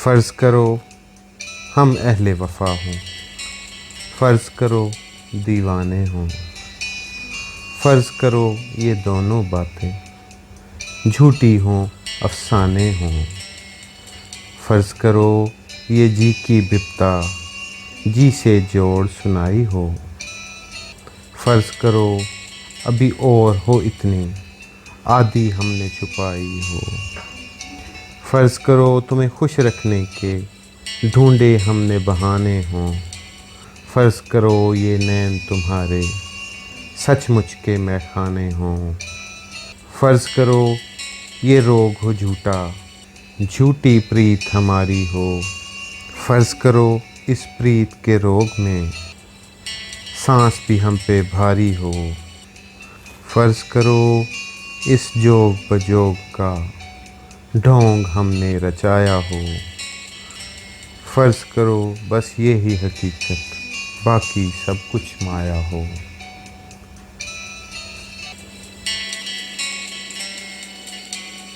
फ़र्ज़ करो हम अहले वफ़ा हों, फ़र्ज़ करो दीवाने हों। फ़र्ज़ करो ये दोनों बातें झूठी हों, अफ़साने हों। फ़र्ज़ करो ये जी की बिप्ता जी से जोड़ सुनाई हो। फ़र्ज़ करो अभी और हो इतनी आधी हमने छुपाई हो। फ़र्ज़ करो तुम्हें खुश रखने के ढूंढे हमने बहाने हों। फ़र्ज़ करो ये नैन तुम्हारे सचमुच के मैखाने हों। फ़र्ज़ करो ये रोग हो झूठा झूठी प्रीत हमारी हो। फ़र्ज़ करो इस प्रीत के रोग में सांस भी हम पे भारी हो। फ़र्ज़ करो इस जोग बजोग का ढोंग हमने रचाया हो। फ़र्ज़ करो बस ये ही हकीकत बाकी सब कुछ माया हो।